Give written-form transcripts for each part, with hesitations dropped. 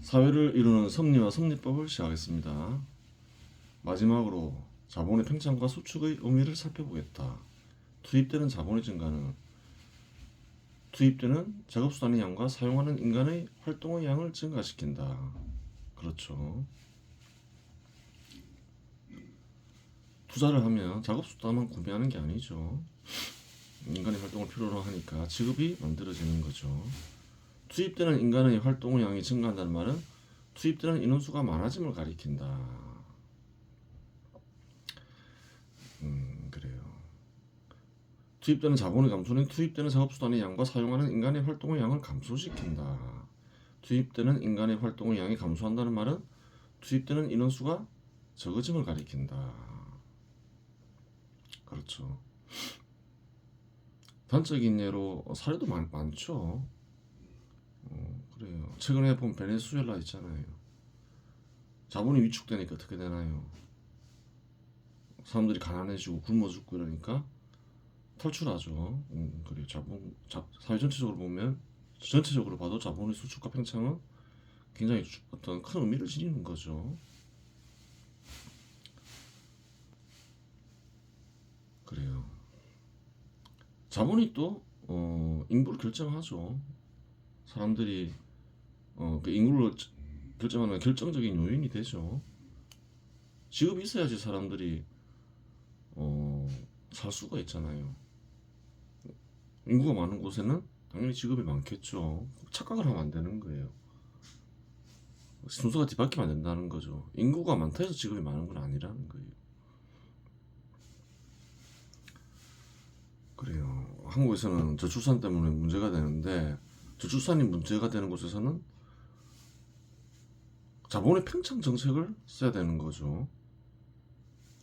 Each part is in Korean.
사회를 이루는 섭리와 섭리법을 시작하겠습니다. 마지막으로 자본의 팽창과 수축의 의미를 살펴보겠다. 투입되는 자본의 증가는 투입되는 작업수단의 양과 사용하는 인간의 활동의 양을 증가시킨다. 그렇죠. 투자를 하면 작업수단만 구매하는 게 아니죠. 인간의 활동을 필요로 하니까 지급이 만들어지는 거죠. 투입되는 인간의 활동의 양이 증가한다는 말은 투입되는 인원수가 많아짐을 가리킨다. 그래요. 투입되는 자본의 감소는 투입되는 작업수단의 양과 사용하는 인간의 활동의 양을 감소시킨다. 투입되는 인간의 활동의 양이 감소한다는 말은 투입되는 인원수가 적어짐을 가리킨다. 그렇죠. 단적인 예로 사례도 많죠. 그래요. 최근에 본 베네수엘라 있잖아요. 자본이 위축되니까 어떻게 되나요? 사람들이 가난해지고 굶어 죽고 이러니까 탈출하죠. 그리고 사회 전체적으로 보면 전체적으로 봐도 자본의 수축과 팽창은 굉장히 어떤 큰 의미를 지니는 거죠. 그래요. 자본이 또 인구를 결정하죠. 사람들이 그 인구를 결정하는 결정적인 요인이 되죠. 직업이 있어야지 사람들이 살 수가 있잖아요. 인구가 많은 곳에는 당연히 직업이 많겠죠. 착각을 하면 안 되는 거예요. 순서가 뒤바뀌면 안 된다는 거죠. 인구가 많다 해서 직업이 많은 건 아니라는 거예요. 그래요. 한국에서는 저출산 때문에 문제가 되는데 저출산이 문제가 되는 곳에서는 자본의 팽창 정책을 써야 되는 거죠.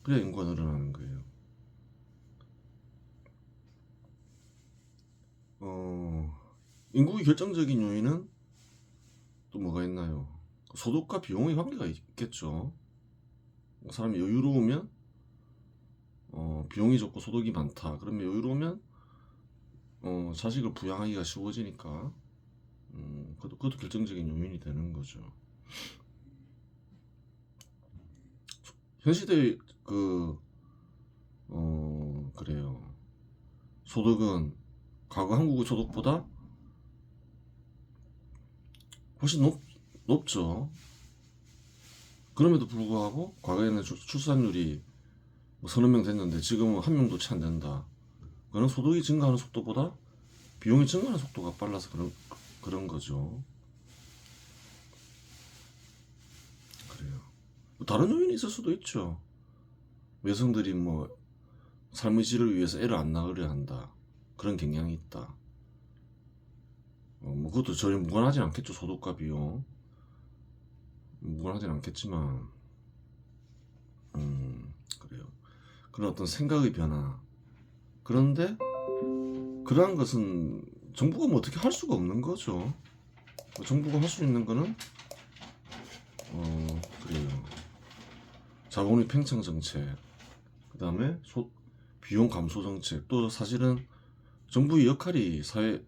그래야 인구가 늘어나는 거예요. 인구의 결정적인 요인은 또 뭐가 있나요? 소득과 비용의 관계가 있겠죠. 사람이 여유로우면 비용이 적고 소득이 많다. 그러면 여유로우면 자식을 부양하기가 쉬워지니까 그것도 결정적인 요인이 되는 거죠. 현 시대의 그래요. 소득은 과거 한국의 소득보다 훨씬 높죠. 그럼에도 불구하고 과거에는 출산율이 뭐 서너 명 됐는데 지금은 한 명도 채 안 된다. 그런 소득이 증가하는 속도보다 비용이 증가하는 속도가 빨라서 그런 거죠. 그래요. 뭐 다른 요인이 있을 수도 있죠. 여성들이 뭐 삶의 질을 위해서 애를 안 낳으려 한다. 그런 경향이 있다. 뭐 그것도 전혀 무관하진 않겠죠. 소득과 비용 무관하진 않겠지만 그래요. 그런 어떤 생각의 변화. 그런데 그러한 것은 정부가 뭐 어떻게 할 수가 없는 거죠. 정부가 할 수 있는 거는 그래요. 자본의 팽창 정책, 그 다음에 비용 감소 정책, 또 사실은 정부의 역할이 사회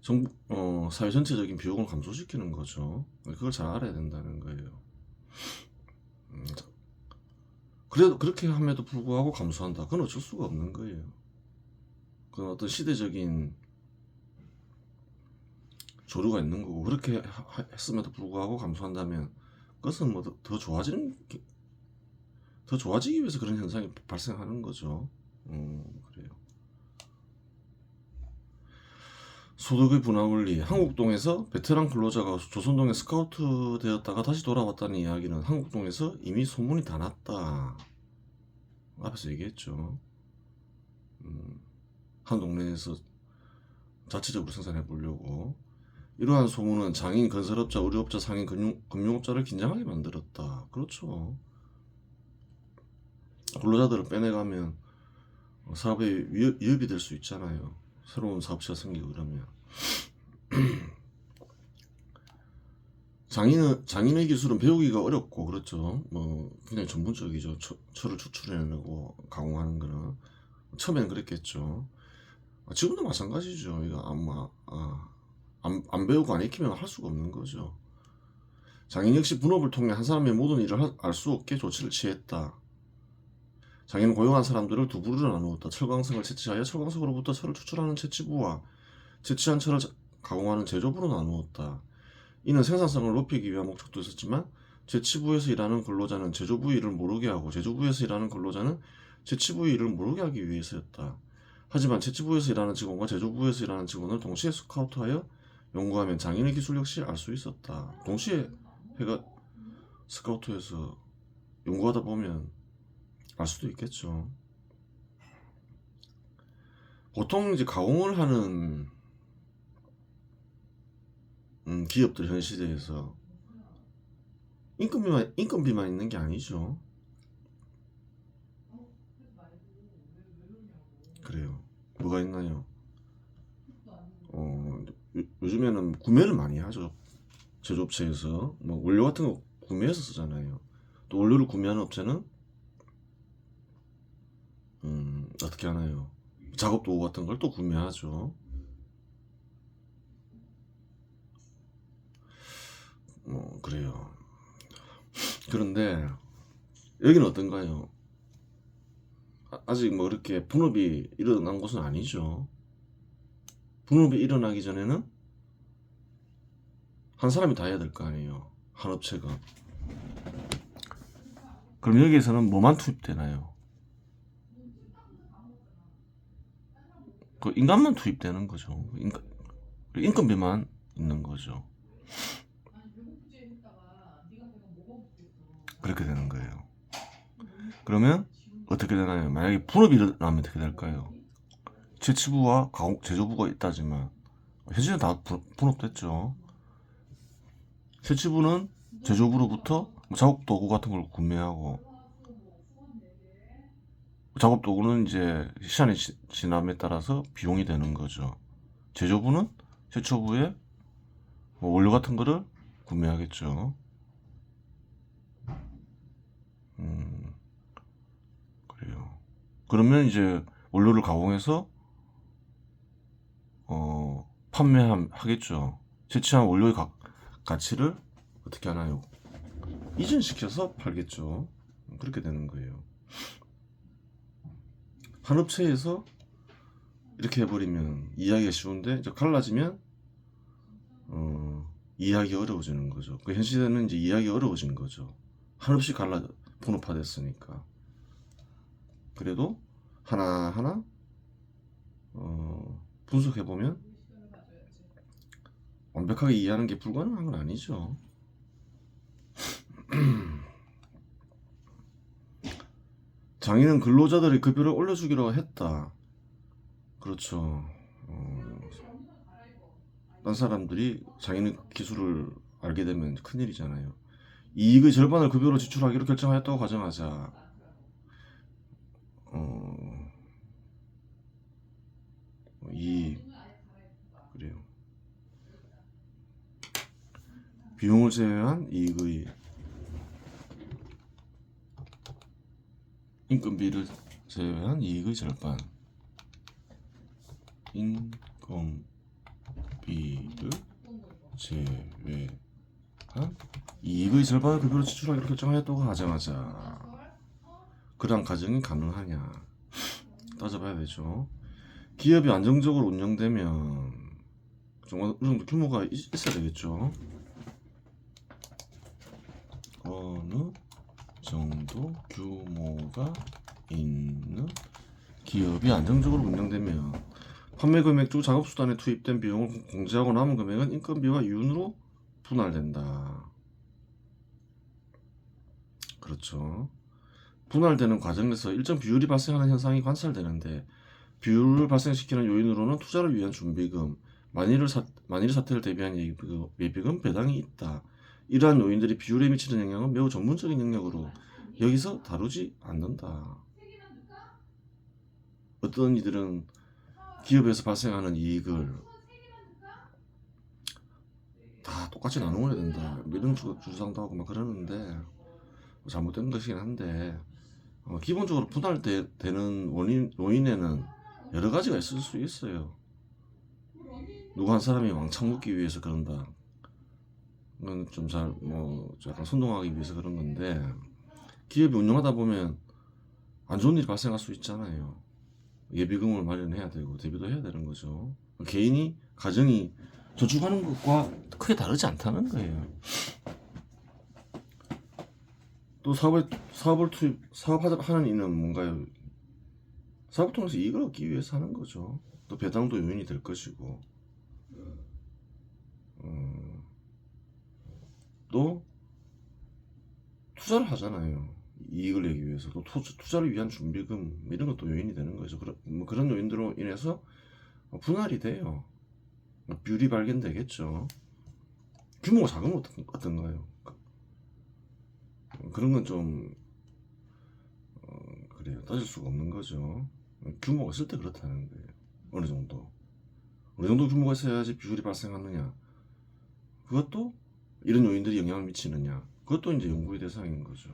전체적인 비용을 감소시키는 거죠. 그걸 잘 알아야 된다는 거예요. 그래도 그렇게 함에도 불구하고 감소한다. 그건 어쩔 수가 없는 거예요. 그건 어떤 시대적인 조류가 있는 거고, 그렇게 했음에도 불구하고 감소한다면 그것은 뭐 더 좋아지기 위해서 그런 현상이 발생하는 거죠. 그래요. 소득의 분화 원리. 한국동에서 베테랑 근로자가 조선동에 스카우트 되었다가 다시 돌아왔다는 이야기는 한국동에서 이미 소문이 다 났다. 앞에서 얘기했죠. 한 동네에서 자체적으로 생산해 보려고. 이러한 소문은 장인, 건설업자, 의료업자, 상인, 금융업자를 긴장하게 만들었다. 그렇죠. 근로자들을 빼내가면 사업에 위협이 될 수 있잖아요. 새로운 사업체가 생기고 그러면. 장인의 기술은 배우기가 어렵고, 그렇죠. 뭐 굉장히 전문적이죠. 철을 추출해내고 가공하는 거는 처음에는 그랬겠죠. 지금도 마찬가지죠. 이거 아마 안 배우고 안 익히면 할 수가 없는 거죠. 장인 역시 분업을 통해 한 사람의 모든 일을 알 수 없게 조치를 취했다. 장인은 고용한 사람들을 두 부류로 나누었다. 철광석을 채취하여 철광석으로부터 철을 추출하는 채취부와 채취한 철을 가공하는 제조부로 나누었다. 이는 생산성을 높이기 위한 목적도 있었지만 채취부에서 일하는 근로자는 제조부의 일을 모르게 하고 제조부에서 일하는 근로자는 채취부의 일을 모르게 하기 위해서였다. 하지만 채취부에서 일하는 직원과 제조부에서 일하는 직원을 동시에 스카우트하여 연구하면 장인의 기술 역시 알 수 있었다. 동시에 해가 스카우트해서 연구하다 보면 알 수도 있겠죠. 보통 이제 가공을 하는 기업들 현 시대에서 인건비만 있는 게 아니죠. 그래요. 뭐가 있나요? 요즘에는 구매를 많이 하죠. 제조업체에서 뭐 원료 같은 거 구매해서 쓰잖아요. 또 원료를 구매하는 업체는 어떻게 하나요? 작업 도구 같은 걸 또 구매하죠. 그래요. 그런데 여기는 어떤가요? 아직 뭐 이렇게 분업이 일어난 곳은 아니죠. 분업이 일어나기 전에는 한 사람이 다 해야 될 거 아니에요. 한 업체가. 그럼 여기에서는 뭐만 투입되나요? 그 인간만 투입되는 거죠. 인건비만 있는 거죠. 그렇게 되는 거예요. 그러면 어떻게 되나요? 만약에 분업이 일어나면 어떻게 될까요? 채취부와 제조부가 있다지만 현재는 다 분업됐죠. 채취부는 제조부로부터 작업 도구 같은 걸 구매하고 작업 도구는 이제 시간이 지남에 따라서 비용이 되는 거죠. 제조부는 제초부에 뭐 원료 같은 거를 구매하겠죠. 그래요. 그러면 이제 원료를 가공해서 판매하겠죠. 채취한 원료의 가치를 어떻게 하나요? 이전시켜서 팔겠죠. 그렇게 되는 거예요. 한 업체에서 이렇게 해버리면 이해하기가 쉬운데 이제 갈라지면 이해하기 어려워지는 거죠. 그 현 시대는 이제 이해하기 어려워진 거죠. 한없이 분업화됐으니까. 그래도 하나하나 분석해보면 완벽하게 이해하는 게 불가능한 건 아니죠. 장인은 근로자들의 급여를 올려주기로 했다. 그렇죠. 딴 사람들이 장인의 기술을 알게 되면 큰일이잖아요. 이익의 절반을 급여로 지출하기로 결정하였다고 가정하자. 그래요. 비용을 제외한 이익의 인건비를 제외한 이익의 절반. 인건비를 제외한 이익의 절반을 급여로 지출하기로 결정하였다고 가정하자. 그러한 가정이 가능하냐 따져봐야 되죠. 기업이 안정적으로 운영되면 어느 정도 규모가 있어야 되겠죠. 어느 정도 규모가 있는 기업이 안정적으로 운영되면 판매 금액 중 작업 수단에 투입된 비용을 공제하고 남은 금액은 인건비와 이윤으로 분할된다. 그렇죠. 분할되는 과정에서 일정 비율이 발생하는 현상이 관찰되는데 비율을 발생시키는 요인으로는 투자를 위한 준비금, 만일 사태를 대비한 예비금 배당이 있다. 이러한 요인들이 비율에 미치는 영향은 매우 전문적인 영역으로 여기서 다루지 않는다. 어떤 이들은 기업에서 발생하는 이익을 다 똑같이 나누어야 된다. 이런 주장도 하고 막 그러는데 잘못된 것이긴 한데 기본적으로 분할되는 원인에는 여러 가지가 있을 수 있어요. 누구 한 사람이 왕창 먹기 위해서 그런다. 건 좀 잘 뭐 약간 선동하기 위해서 그런 건데, 기업이 운영하다 보면 안 좋은 일이 발생할 수 있잖아요. 예비금을 마련해야 되고 대비도 해야 되는 거죠. 개인이 가정이 저축하는 것과 크게 다르지 않다는 거예요. 또 사업하는 이는 뭔가요? 사업을 통해서 이익을 얻기 위해서 하는 거죠. 또 배당도 요인이 될 것이고, 또 투자를 하잖아요. 이익을 내기 위해서. 또 투자를 위한 준비금 이런 것도 요인이 되는 거죠. 그런 요인들로 인해서 분할이 돼요. 뷰리 발견되겠죠. 규모가 작으면 어떤가요? 그런 건 좀 그래요. 따질 수가 없는 거죠. 규모가 있을 때 그렇다는 거예요. 어느 정도 규모가 있어야지 비율이 발생하느냐, 그것도 이런 요인들이 영향을 미치느냐, 그것도 이제 연구의 대상인 거죠.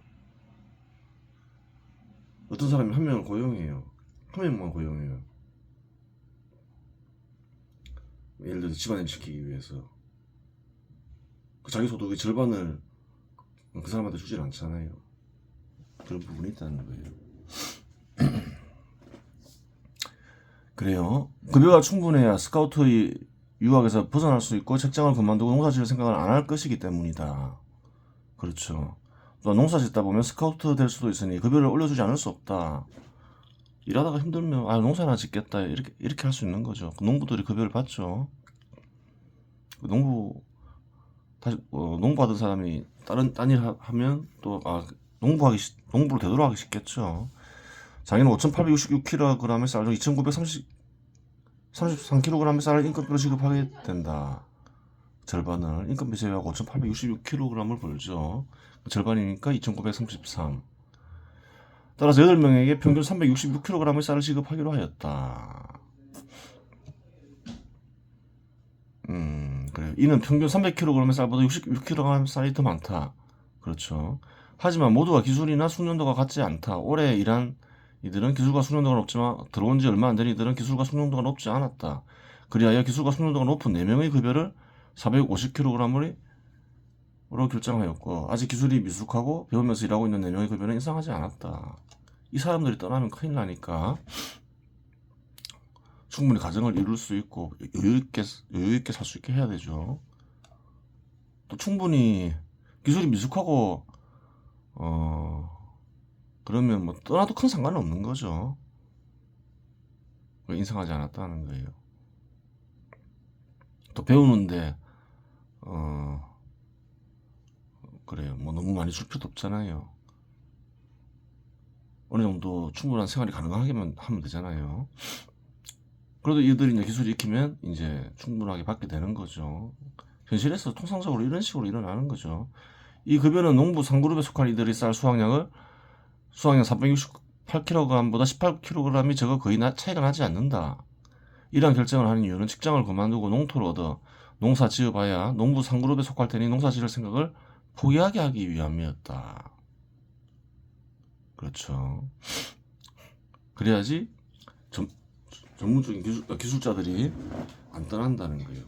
어떤 사람이 한 명을 고용해요. 한 명만 고용해요. 예를 들어서 집안일 시키기 위해서. 자기 소득의 절반을 그 사람한테 주질 않잖아요. 그런 부분이 있다는 거예요. 그래요. 급여가 충분해야 스카우트의 유학에서 벗어날 수 있고 책장을 그만두고 농사 지을 생각을 안 할 것이기 때문이다. 그렇죠. 또 농사 짓다 보면 스카우트 될 수도 있으니 급여를 올려주지 않을 수 없다. 일하다가 힘들면 농사나 짓겠다 이렇게 할 수 있는 거죠. 농부들이 급여를 받죠. 농부 받은 사람이 딴 일 하면 또 농부를 되돌아가기 쉽겠죠. 자기는 5,866kg의 쌀 중 2,933kg의 쌀을 인건비로 지급하게 된다. 절반을 인건비 제외하고 5,866kg을 벌죠. 절반이니까 2,933. 따라서 8명에게 평균 366kg의 쌀을 지급하기로 하였다. 그래요. 이는 평균 300kg의 쌀보다 66kg의 쌀이 더 많다. 그렇죠. 하지만 모두가 기술이나 숙련도가 같지 않다. 오래 일한 이들은 기술과 숙련도가 높지만 들어온 지 얼마 안 된 이들은 기술과 숙련도가 높지 않았다. 그리하여 기술과 숙련도가 높은 4명의 급여를 450kg으로 결정하였고, 아직 기술이 미숙하고 배우면서 일하고 있는 4명의 급여는 인상하지 않았다. 이 사람들이 떠나면 큰일 나니까 충분히 가정을 이룰 수 있고 여유 있게 살 수 있게 해야 되죠. 또 충분히 기술이 미숙하고 그러면 뭐 떠나도 큰 상관은 없는 거죠. 인상하지 않았다는 거예요. 또 배우는데 그래요. 뭐 너무 많이 줄 필요도 없잖아요. 어느 정도 충분한 생활이 가능하게만 하면 되잖아요. 그래도 이들이 이제 기술이 익히면 이제 충분하게 받게 되는 거죠. 현실에서 통상적으로 이런 식으로 일어나는 거죠. 이 급여는 농부 3그룹에 속한 이들이 쌀 수확량 368kg보다 18kg이 적어 거의 차이가 나지 않는다. 이러한 결정을 하는 이유는 직장을 그만두고 농토를 얻어 농사 지어봐야 농부 3그룹에 속할 테니 농사 지을 생각을 포기하게 하기 위함이었다. 그렇죠. 그래야지 전문적인 기술자들이 안 떠난다는 거예요.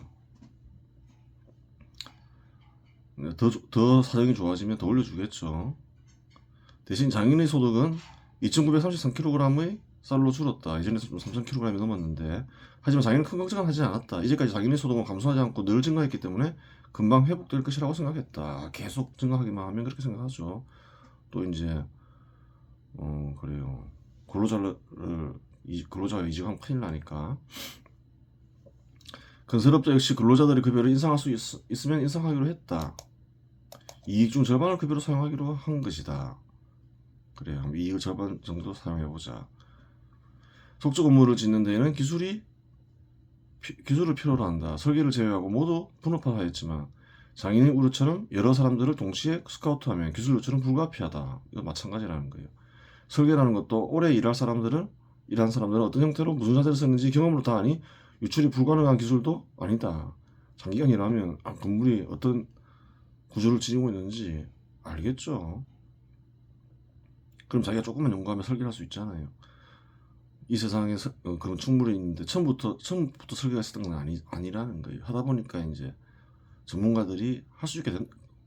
더 사정이 좋아지면 더 올려주겠죠. 대신 장인의 소득은 2,933kg의 쌀로 줄었다. 이전에 3,000kg이 넘었는데, 하지만 장인은 큰 걱정은 하지 않았다. 이제까지 장인의 소득은 감소하지 않고 늘 증가했기 때문에 금방 회복될 것이라고 생각했다. 계속 증가하기만 하면 그렇게 생각하죠. 또 이제 그래요. 근로자가 이직하면 큰일 나니까. 건설업자 역시 근로자들의 급여를 인상할 수 있으면 인상하기로 했다. 이익 중 절반을 급여로 사용하기로 한 것이다. 그래요. 이익을 절반 정도 사용해보자. 속적 업무를 짓는 데에는 기술을 필요로 한다. 설계를 제외하고 모두 분업화하였지만 장인의 우려처럼 여러 사람들을 동시에 스카우트하면 기술 요청은 불가피하다. 이거 마찬가지라는 거예요. 설계라는 것도 오래 일한 사람들은 어떤 형태로 무슨 자세를 썼는지 경험으로 다 아니 유출이 불가능한 기술도 아니다. 장기간 일하면 건물이 어떤 구조를 지니고 있는지 알겠죠. 그럼 자기가 조금만 연구하면 설계를 할 수 있잖아요. 이 세상에 그런 충분히 있는데 처음부터 설계가 있었던 건 아니라는 거예요. 하다 보니까 이제 전문가들이 할 수 있게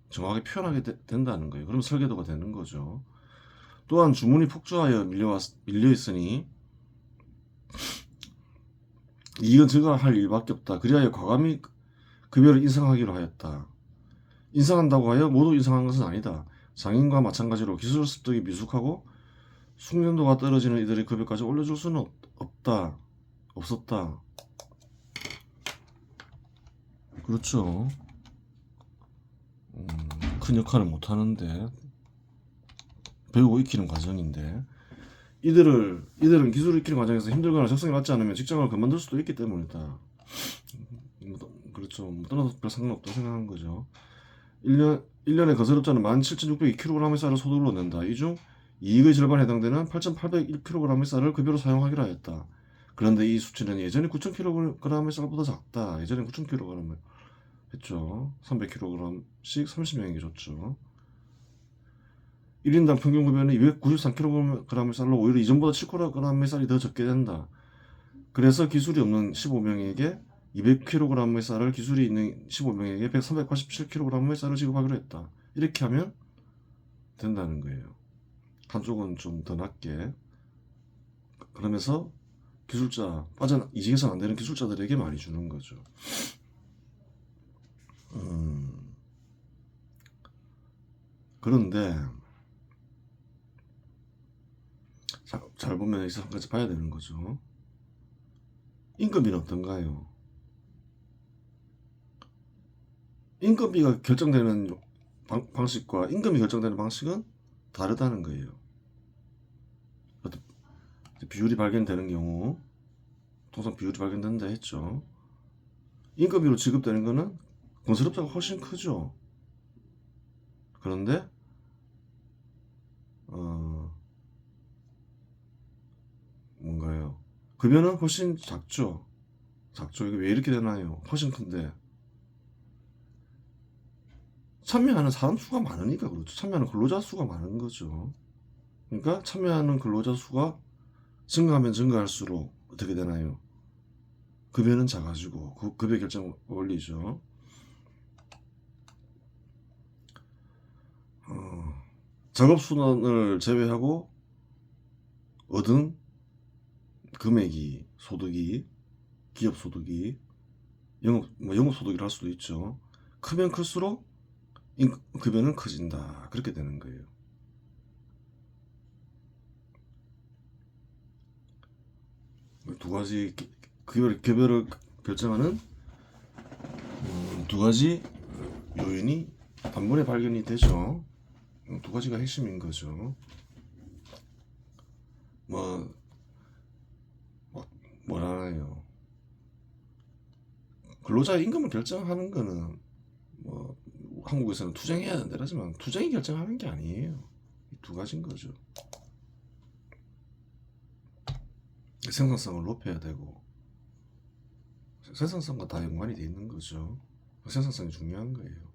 정확하게 표현하게 된다는 거예요. 그럼 설계도가 되는 거죠. 또한 주문이 폭주하여 밀려있으니 이익은 증가할 일밖에 없다. 그리하여 과감히 급여를 인상하기로 하였다. 인상한다고 하여 모두 인상한 것은 아니다. 장인과 마찬가지로 기술 습득이 미숙하고 숙련도가 떨어지는 이들의 급여까지 올려줄 수는 없었다. 그렇죠. 큰 역할을 못하는데 배우고 익히는 과정인데 이들은 기술을 익히는 과정에서 힘들거나 적성에 맞지 않으면 직장을 그만둘 수도 있기 때문이다. 그렇죠. 떠나도 별 상관없다고 생각한 거죠. 1년에 건설업자는 17,602kg의 쌀을 소득으로 낸다. 이 중 이익의 절반에 해당되는 8,801kg의 쌀을 급여로 사용하기로 하였다. 그런데 이 수치는 예전에 9,000kg의 쌀보다 작다. 예전에 9,000kg 했죠. 300kg씩 30명에게 줬죠. 1인당 평균 급여는 293kg의 쌀로 오히려 이전보다 7kg의 쌀이 더 적게 된다. 그래서 기술이 없는 15명에게 200kg의 쌀을, 기술이 있는 15명에게 387kg의 쌀을 지급하기로 했다. 이렇게 하면 된다는 거예요. 한쪽은 좀 더 낮게. 그러면서 기술자, 이직해서는 안 되는 기술자들에게 많이 주는 거죠. 그런데 잘 보면 여기서 한 가지 봐야 되는 거죠. 인건비는 어떤가요? 인건비가 결정되는 방식과 임금이 결정되는 방식은 다르다는 거예요. 비율이 발견되는 경우, 통상 비율이 발견된다 했죠. 인건비로 지급되는 거는 건설업자가 훨씬 크죠. 그런데 뭔가요? 급여는 훨씬 작죠. 이게 왜 이렇게 되나요? 훨씬 큰데 참여하는 사람 수가 많으니까 그렇죠. 참여하는 근로자 수가 많은 거죠. 그러니까 참여하는 근로자 수가 증가하면 증가할수록 어떻게 되나요? 급여는 작아지고 그 급여 결정 원리죠. 작업순환을 제외하고 얻은 금액이, 소득이, 기업 소득이 영업 소득이라 할 수도 있죠. 크면 클수록 급여는 커진다. 그렇게 되는 거예요. 두 가지 급여를 결정하는 두 가지 요인이 단번에 발견이 되죠. 두 가지가 핵심인 거죠. 뭐라나요? 근로자의 임금을 결정하는 거는 한국에서는 투쟁해야 된다 하지만 투쟁이 결정하는 게 아니에요. 두 가지인 거죠. 생산성을 높여야 되고 생산성과 다 연관이 돼 있는 거죠. 생산성이 중요한 거예요.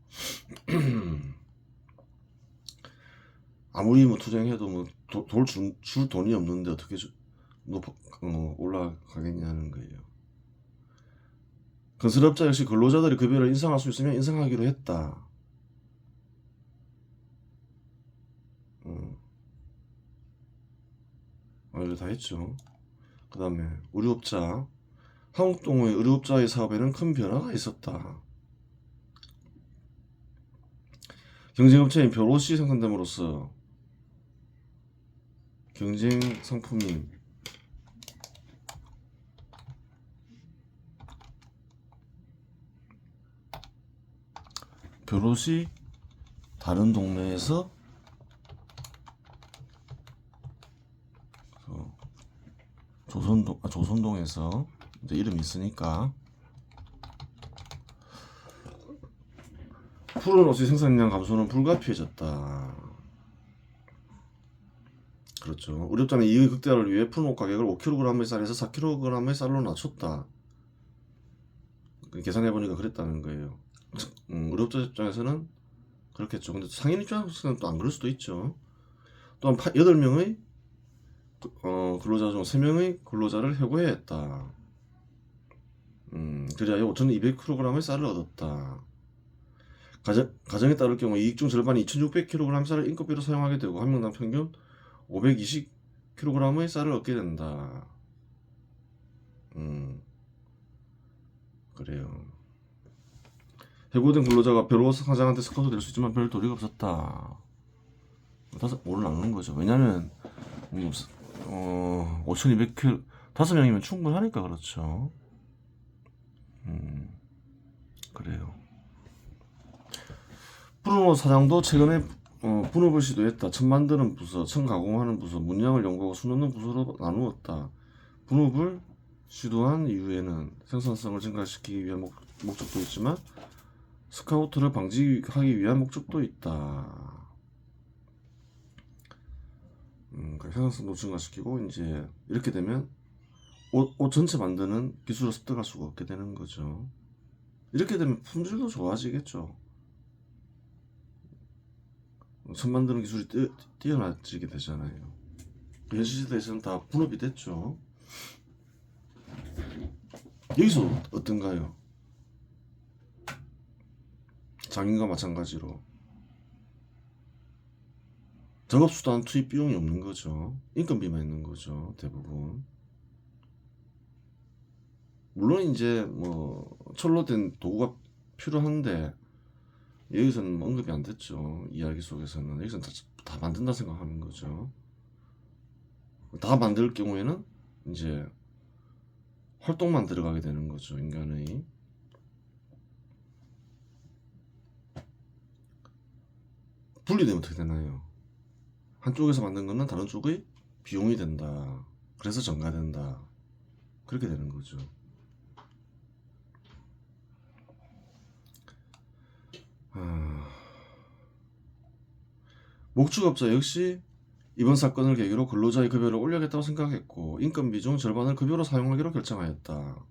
아무리 투쟁해도 줄 돈이 없는데 어떻게 올라가겠냐는 거예요. 건설업자 역시 근로자들이 급여를 인상할 수 있으면 인상하기로 했다. 이거 다 했죠. 그 다음에 의료업자, 한국동의 의료업자의 사업에는 큰 변화가 있었다. 경쟁업체인 벼롯이 생산됨으로써 경쟁 상품인 벼롯이 다른 동네에서 조선동에서 이제 이름이 있으니까 푸른 옷의 생산량 감소는 불가피해졌다. 그렇죠. 의료업자는 이익의 극대화를 위해 푸른 옷 가격을 5kg의 쌀에서 4kg의 쌀로 낮췄다. 계산해보니까 그랬다는 거예요. 의료업자 입장에서는 그렇겠죠. 근데 상인 입장에서는 또 안 그럴 수도 있죠. 또한 8명의 근로자 중 3명의 근로자를 해고해야 했다. 그래야 5,200kg의 쌀을 얻었다. 가정에 따를 경우 이익 중 절반이 2,600kg 쌀을 인건비로 사용하게 되고 한 명당 평균 520kg의 쌀을 얻게 된다. 그래요. 해고된 근로자가 별로서 상장한테 스카우트 될 수 있지만 별 도리가 없었다. 오늘 나누는 거죠. 왜냐면 5,200kg 5명이면 충분하니까 그렇죠. 그래요. 브루노 사장도 최근에 분업을 시도했다. 천 만드는 부서, 천 가공하는 부서, 문양을 연구하고 수놓는 부서로 나누었다. 분업을 시도한 이유에는 생산성을 증가시키기 위한 목적도 있지만 스카우트를 방지하기 위한 목적도 있다. 생산성도 증가시키고 이제 이렇게 되면 옷 전체 만드는 기술을 습득할 수가 없게 되는 거죠. 이렇게 되면 품질도 좋아지겠죠. 천 만드는 기술이 뛰어나지게 되잖아요. 현실 시대에서는 다 분업이 됐죠. 여기서 어떤가요? 장인과 마찬가지로 작업수단 투입 비용이 없는 거죠. 인건비만 있는 거죠. 대부분. 물론 이제 뭐 철로 된 도구가 필요한데 여기서는 언급이 안 됐죠. 이야기 속에서는 여기서는 다 만든다 생각하는 거죠. 다 만들 경우에는 이제 활동만 들어가게 되는 거죠. 인간의. 분리되면 어떻게 되나요? 한쪽에서 만든 거는 다른 쪽의 비용이 된다. 그래서 전가된다. 그렇게 되는 거죠. 목축업자 역시 이번 사건을 계기로 근로자의 급여를 올려야겠다고 생각했고 인건비 중 절반을 급여로 사용하기로 결정하였다.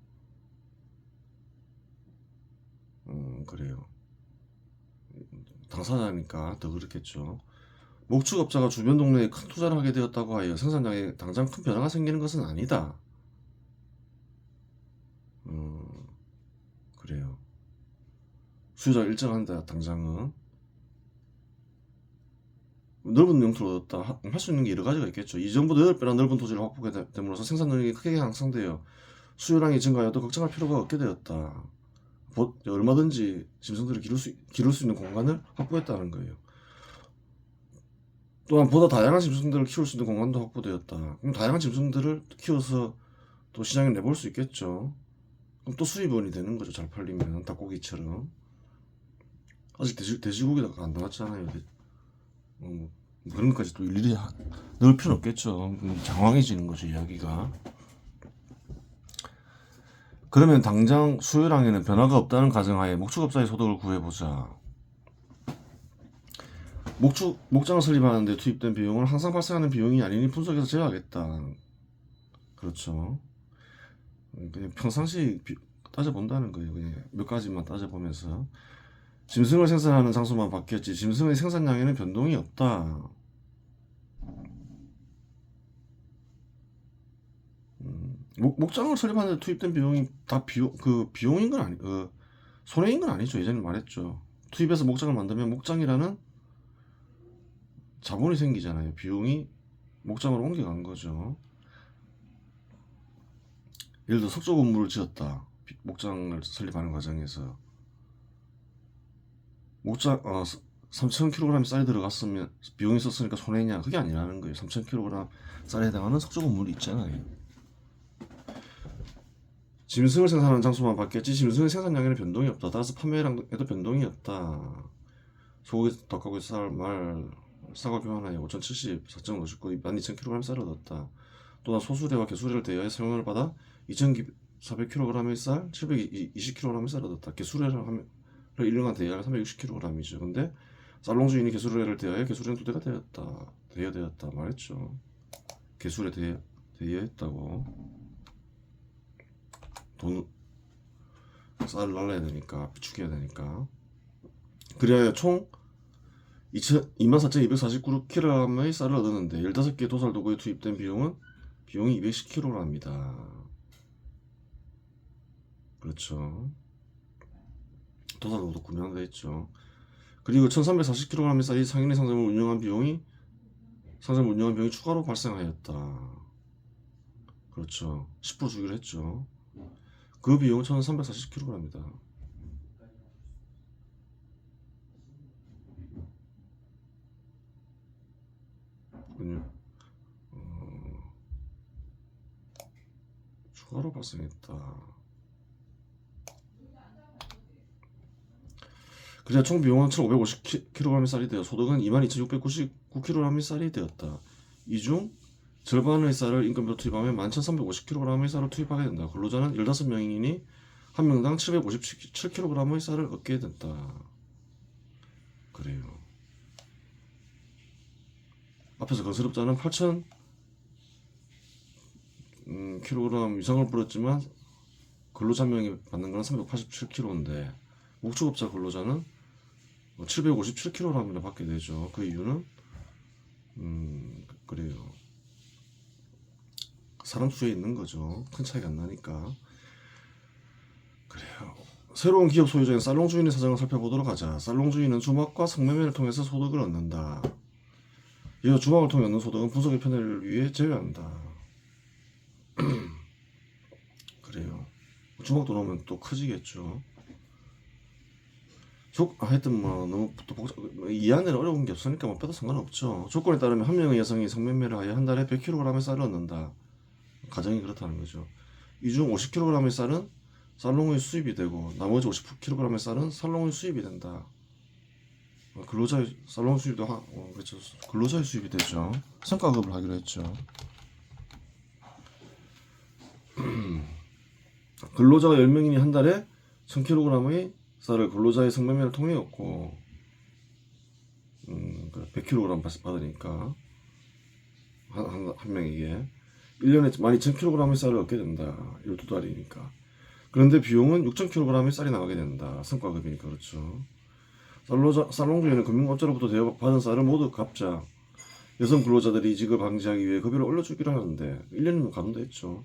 그래요. 당사자니까 더 그렇겠죠. 목축업자가 주변 동네에 큰 투자를 하게 되었다고 하여 생산량에 당장 큰 변화가 생기는 것은 아니다. 그래요. 수요자가 일정한다. 당장은 넓은 영토를 얻었다. 할 수 있는 게 여러 가지가 있겠죠. 이전보다 8배나 넓은 토지를 확보하게 됨으로써 생산 능력이 크게 향상되어 수요량이 증가하여도 걱정할 필요가 없게 되었다. 얼마든지 짐승들을 기를 수 있는 공간을 확보했다는 거예요. 또한 보다 다양한 짐승들을 키울 수 있는 공간도 확보되었다. 그럼 다양한 짐승들을 키워서 또 시장에 내볼 수 있겠죠. 그럼 또 수입원이 되는 거죠. 잘 팔리면 닭고기처럼. 아직 돼지고기가 안 나왔잖아요. 그런 것까지 또 일일이 넣을 필요는 없겠죠. 장황해지는 거죠, 이야기가. 그러면 당장 수요량에는 변화가 없다는 가정하에 목축업자의 소득을 구해보자. 목장을 설립하는데 투입된 비용은 항상 발생하는 비용이 아니니 분석해서 제어하겠다. 그렇죠. 그냥 평상시 따져본다는 거예요. 그냥 몇 가지만 따져보면서. 짐승을 생산하는 장소만 바뀌었지 짐승의 생산량에는 변동이 없다. 목장을 설립하는데 투입된 비용이 다 비용인 건 손해인 건 아니죠. 예전에 말했죠. 투입해서 목장을 만들면 목장이라는 자본이 생기잖아요. 비용이 목장으로 옮겨간 거죠. 예를 들어 석조 건물을 지었다. 목장을 설립하는 과정에서 목장 3,000kg 쌀이 들어갔으면 비용이 썼으니까 손해냐? 그게 아니라는 거예요. 3,000kg 쌀에 해당하는 석조 건물이 있잖아요. 짐승을 생산하는 장소만 바뀌었지 짐승의 생산량에는 변동이 없다. 따라서 판매량에도 변동이 없다. 소고기, 닭고기, 쌀, 말, 쌀과 교환하여 5,070, 4,059, 12,000kg 쌀을 얻었다. 또한 소수레와 개수레를 대여해 사용을 받아 2,400kg의 쌀, 720kg의 쌀을 얻었다. 개수레를 1년간 대여하면 360kg이죠. 근데 쌀농주인이 개수레를 대여해 개수레는 2대가 대여되었다 말했죠. 개수레 대여했다고. 쌀을 날라야 되니까 비축해야 되니까. 그래야 총 24,249kg의 쌀을 얻었는데 15개 도살 도구에 투입된 비용이 210kg입니다. 그렇죠. 도살 도구 구매한다 했죠. 그리고 1340kg의 쌀이 상인의 상점을 운영한 비용이 추가로 발생하였다. 그렇죠. 10% 주기로 했죠. 그 비용은 1340kg입니다. 추가로 발생했다. 그래야 총 비용은 1550kg의 쌀이 되어 소득은 22,699kg의 쌀이 되었다. 이 중 절반의 쌀을 인건비로 투입하면 11,350kg의 쌀을 투입하게 된다. 근로자는 15명이니 한 명당 757kg의 쌀을 얻게 된다. 그래요. 앞에서 건설업자는 8,000kg 이상을 벌었지만 근로자 명이 받는 건 387kg인데 목축업자 근로자는 757kg를 받게 되죠. 그 이유는 그래요. 사람 수에 있는 거죠. 큰 차이가 안 나니까. 그래요. 새로운 기업 소유자인 살롱 주인의 사정을 살펴보도록 하자. 살롱 주인은 주막과 성매매를 통해서 소득을 얻는다. 이어 주막을 통해 얻는 소득은 분석의 편의를 위해 제외한다. 그래요. 주막도 넣으면 또 커지겠죠. 하여튼 뭐 너무 또 이해하는 어려운 게 없으니까 뭐 빼도 상관없죠. 조건에 따르면 한 명의 여성이 성매매를 하여 한 달에 100kg의 쌀을 얻는다. 가정이 그렇다는 거죠. 이 중 50kg의 쌀은 살롱의 수입이 되고 나머지 50kg의 쌀은 살롱의 수입이 된다. 근로자의 살롱 수입도 그렇죠. 근로자의 수입이 되죠. 성과급을 하기로 했죠. 근로자가 10명이니 한 달에 1000kg의 쌀을 근로자의 성매매를 통해 얻고 100kg 받으니까 한 명에게 1년에 12,000kg의 쌀을 얻게 된다. 12달이니까. 그런데 비용은 6,000kg의 쌀이 나가게 된다. 성과급이니까 그렇죠. 살롱 주인은 금융업자로부터 대여받은 쌀을 모두 갚자 여성 근로자들이 이직을 방지하기 위해 급여를 올려주기로 하는데 1년이면 감도했죠.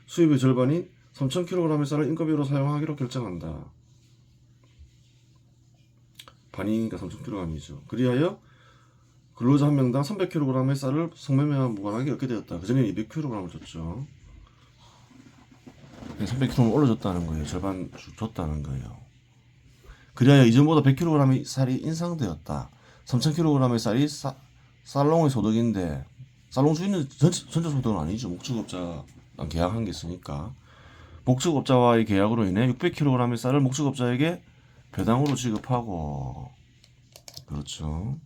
수입의 절반인 3,000kg의 쌀을 인건비로 사용하기로 결정한다. 반이니까 3,000kg이죠. 그리하여 근로자 한 명당 300kg의 쌀을 성매매와 무관하게 얻게 되었다. 그전에 200kg을 줬죠. 300kg를 올려줬다는 거예요. 절반 줬다는 거예요. 그리하여 이전보다 100kg의 쌀이 인상되었다. 3,000kg의 쌀이 살롱의 소득인데 살롱 주인은 전체 소득은 아니죠. 목축업자랑 계약한 게 있으니까 목축업자와의 계약으로 인해 600kg의 쌀을 목축업자에게 배당으로 지급하고 그렇죠.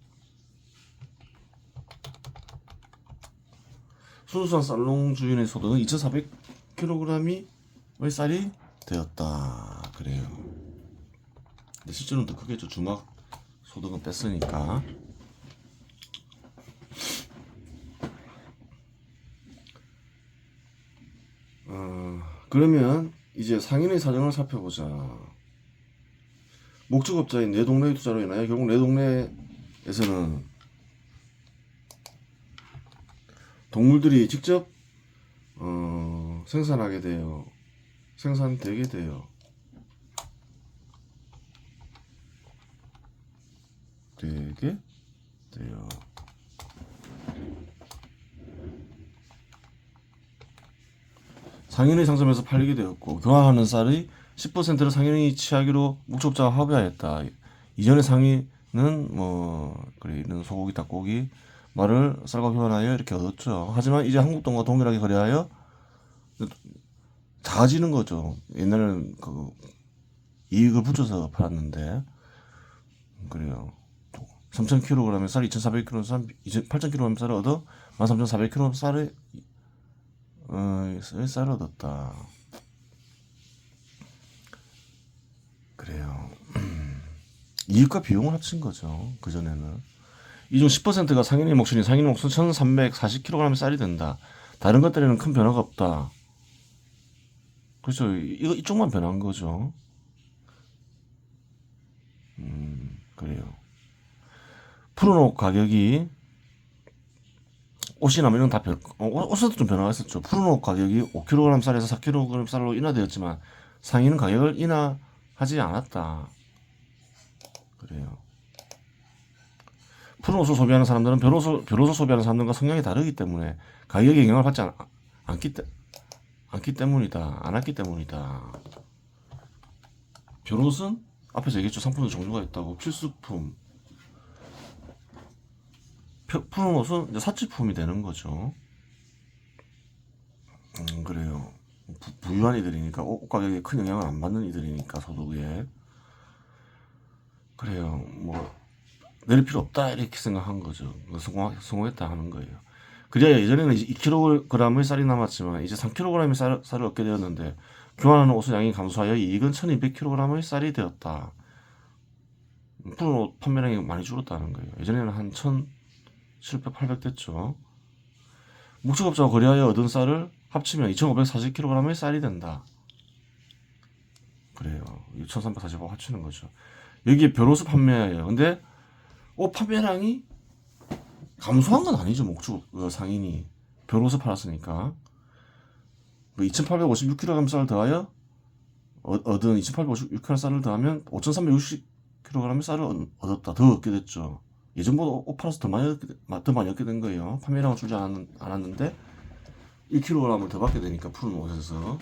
순수한 살롱 주인의 소득은 2,400kg의 쌀이 되었다. 그래요. 근데 실제로는 더 크겠죠. 주막 소득은 뺐으니까. 그러면 이제 상인의 사정을 살펴보자. 목축업자인 내 동네의 투자로 인하여 결국 내 동네에서는 동물들이 직접 생산되게 돼요. 상인의 상점에서 팔리게 되었고 교환하는 쌀의 10%를 상인이 취하기로 목축업자가 합의하였다. 이전에 상인은 이런 소고기, 닭고기, 말을 쌀과 교환하여 이렇게 얻었죠. 하지만 이제 한국동과 동일하게 거래하여 작아지는 거죠. 옛날에는 이익을 붙여서 팔았는데 그래요. 3,000kg의 쌀, 2,400kg 쌀, 8,000kg 쌀을 얻어 13,400kg 쌀을 얻었다. 그래요. 이익과 비용을 합친 거죠. 그전에는. 이 중 10%가 상인의 몫이니 상인의 몫은 1,340kg의 쌀이 된다. 다른 것들에는 큰 변화가 없다. 그렇죠. 이쪽만 변한 거죠. 그래요. 푸른옷 가격이 옷이나 이런 다 옷에도 좀 변화가 있었죠. 푸른옷 가격이 5kg 쌀에서 4kg 쌀로 인하되었지만 상인은 가격을 인하하지 않았다. 그래요. 푸른 옷을 소비하는 사람들은 벼옷을 소비하는 사람들과 성향이 다르기 때문에 가격에 영향을 받지 않기 때문이다. 안 왔기 때문이다. 벼옷은 앞에서 얘기했죠. 상품의 종류가 있다고. 필수품. 푸른 옷은 이제 사치품이 되는 거죠. 그래요. 부유한 이들이니까 옷 가격에 큰 영향을 안 받는 이들이니까 소득에. 그래요. 뭐 내릴 필요 없다 이렇게 생각한 거죠. 성공했다 하는 거예요. 그래야 예전에는 2kg의 쌀이 남았지만 이제 3kg의 쌀을 얻게 되었는데 교환하는 옷의 양이 감소하여 이익은 1200kg의 쌀이 되었다. 푸른 옷 판매량이 많이 줄었다는 거예요. 예전에는 한 1700, 800 됐죠. 목축업자와 거래하여 얻은 쌀을 합치면 2540kg의 쌀이 된다. 그래요. 1345 합치는 거죠. 여기에 벼옷을 판매해요. 근데 옷 판매량이 감소한 건 아니죠. 목축 상인이 벼옷을 팔았으니까 2856kg 쌀을 더하여 얻은 2856kg 쌀을 더하면 5360kg 쌀을 얻었다. 더 얻게 됐죠. 예전보다 옷 팔아서 더 많이 얻게 된 거예요. 판매량은 줄지 않았는데 1kg을 더 받게 되니까 푸른 옷에서.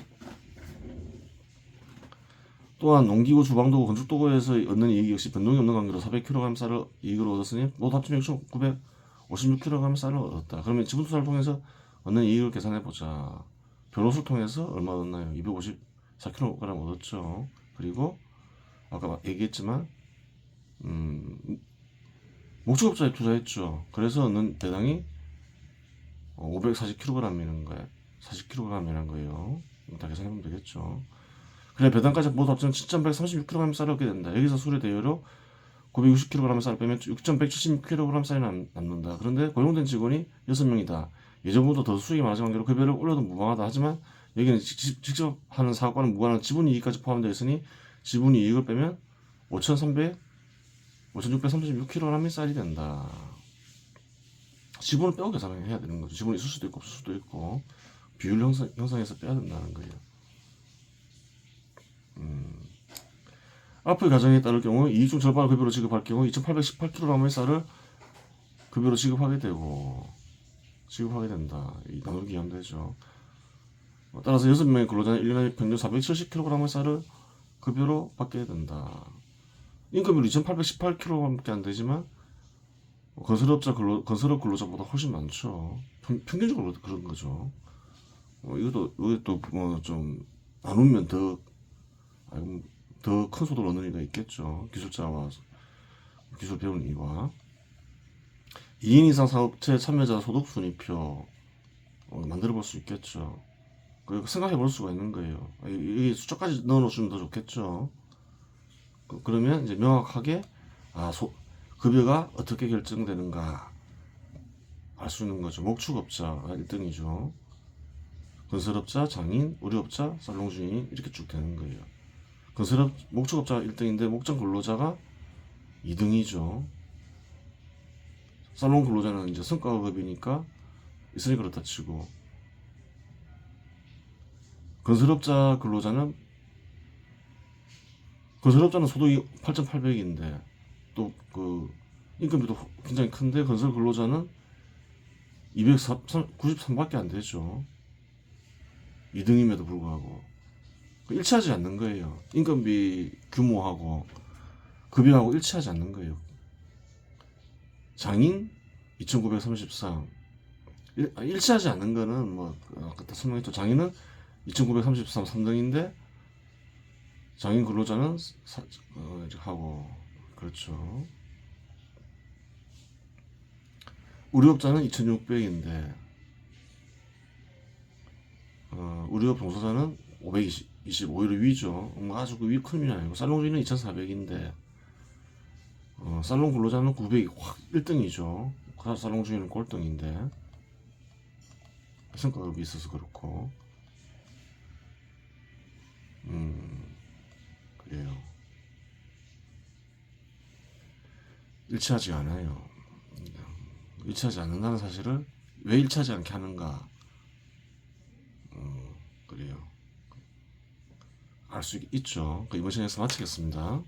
또한 농기구, 주방도구, 건축도구에서 얻는 이익 역시 변동이 없는 관계로 400kg 쌀을 이익으로 얻었으니 모두 합치면 6,956kg 쌀을 얻었다. 그러면 지분투자를 통해서 얻는 이익을 계산해보자. 벼옷을 통해서 얼마 얻었나요? 254kg 얻었죠. 그리고 아까 얘기했지만 목축업자에 투자했죠. 그래서 얻는 배당이 540kg이라는 거예요. 40kg이라는 거예요. 다 계산해보면 되겠죠. 그래 배당까지 모두 합치면 7,136kg 쌀을 얻게 된다. 여기서 수레 대여로 960kg 쌀을 빼면 6,176kg 쌀이 남는다. 그런데 고용된 직원이 6명이다. 예전보다 더 수익이 많아진 관계로 급여를 올려도 무방하다. 하지만 여기는 직접 하는 사업과는 무관한 지분이익까지 포함되어 있으니 지분이익을 빼면 5,636kg 쌀이 된다. 지분을 빼고 계산을 해야 되는 거죠. 지분이 있을 수도 있고 없을 수도 있고 비율 형성해서 빼야 된다는 거예요. 앞의 가정에 따를 경우 이익 중 절반을 급여로 지급할 경우 2,818kg의 쌀을 급여로 지급하게 된다. 이 나누기 하면 되죠. 따라서 6명의 근로자는 1년에 평균 470kg의 쌀을 급여로 받게 된다. 임금률 2,818kg밖에 안 되지만 건설업 근로자보다 훨씬 많죠. 평균적으로 그런 거죠. 이것도 좀 나누면 더 큰 소득을 얻는 이가 있겠죠. 기술자와 기술 배우는 이와 2인 이상 사업체 참여자 소득 순위표 만들어 볼 수 있겠죠. 그리고 생각해 볼 수가 있는 거예요. 이 숫자까지 넣어 놓으시면 더 좋겠죠. 그러면 이제 명확하게 급여가 어떻게 결정되는가 알 수 있는 거죠. 목축업자가 1등이죠. 건설업자, 장인, 의료업자, 살롱 주인 이렇게 쭉 되는 거예요. 목축업자가 1등인데 목장 근로자가 2등이죠. 살롱 근로자는 이제 성과급이니까 있으니 그렇다 치고 건설업자 근로자는 소득이 8,800인데 또 그 임금비도 굉장히 큰데 건설 근로자는 293밖에 안 되죠. 2등임에도 불구하고 일치하지 않는 거예요. 임금비 규모하고 급여하고 일치하지 않는 거예요. 장인 2,933 일치하지 않는 거는 뭐 아까 설명했죠. 장인은 2,933 3등인데 장인 근로자는 이렇게 하고 그렇죠. 의료업자는 2,600인데 의료업 종사자는 525일 위죠. 아주 그 위 큰 위는 아니고 살롱주인은 2,400인데 살롱 근로자는 900이 확 1등이죠. 살롱 주인은 꼴등인데 성과급이 있어서 그렇고 그래요. 일치하지 않아요. 일치하지 않는다는 사실을 왜 일치하지 않게 하는가 그래요. 알 수 있죠. 이번 시간에서 마치겠습니다.